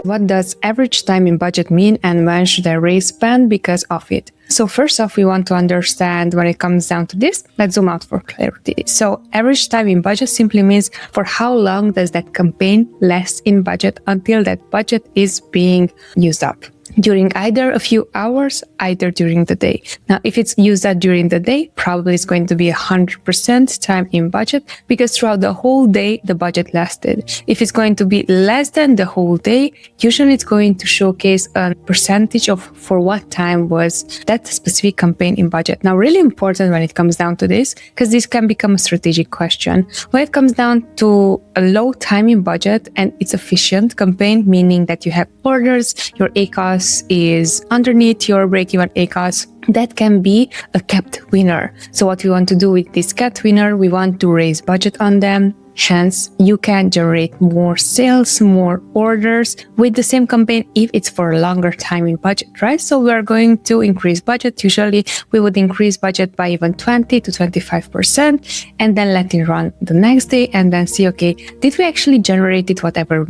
what does average time in budget mean and when should I raise spend because of it? So first off, we want to understand when it comes down to this, let's zoom out for clarity. So average time in budget simply means for how long does that campaign last in budget until that budget is being used up. During either a few hours, either during the day. Now, if it's used up during the day, probably it's going to be 100% time in budget because throughout the whole day, the budget lasted. If it's going to be less than the whole day, usually it's going to showcase a percentage of for what time was that specific campaign in budget. Now, really important when it comes down to this, because this can become a strategic question. When it comes down to a low time in budget and it's efficient campaign, meaning that you have orders, your ACOS is underneath your break-even ACOS, that can be a capped winner. So what we want to do with this capped winner, we want to raise budget on them. Hence, you can generate more sales, more orders with the same campaign if it's for a longer time in budget, right? So we are going to increase budget. Usually, we would increase budget by even 20 to 25% and then let it run the next day and then see, okay, did we actually generate it whatever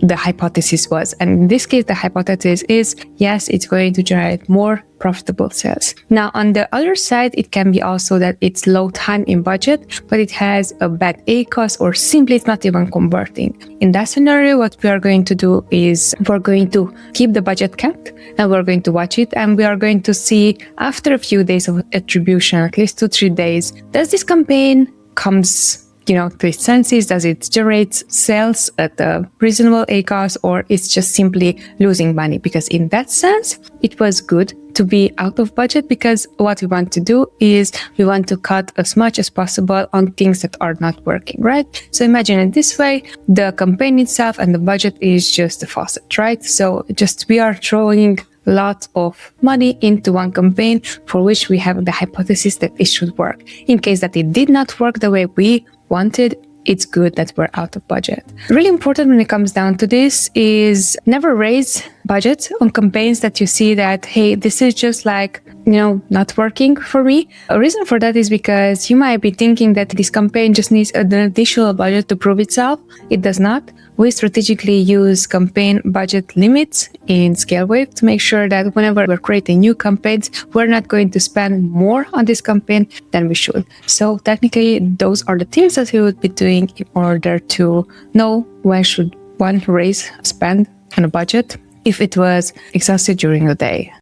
the hypothesis was? And in this case, the hypothesis is, yes, it's going to generate more profitable sales. Now, on the other side, it can be also that it's low time in budget, but it has a bad ACOS or simply it's not even converting. In that scenario, what we are going to do is we're going to keep the budget capped and we're going to watch it and we are going to see after a few days of attribution, at least 2-3 days, does this campaign comes to its senses? Does it generate sales at a reasonable ACOS or it's just simply losing money? Because in that sense, it was good to be out of budget because what we want to do is we want to cut as much as possible on things that are not working, right? So imagine it this way, the campaign itself and the budget is just a faucet, right? So we are throwing lots of money into one campaign for which we have the hypothesis that it should work. In case that it did not work the way we wanted, it's good that we're out of budget. Really important when it comes down to this is never raise budget on campaigns that you see that, hey, this is just not working for me. A reason for that is because you might be thinking that this campaign just needs an additional budget to prove itself. It does not. We strategically use campaign budget limits in ScaleWave to make sure that whenever we're creating new campaigns, we're not going to spend more on this campaign than we should. So technically, those are the things that we would be doing in order to know when should one raise spend on a budget if it was exhausted during the day.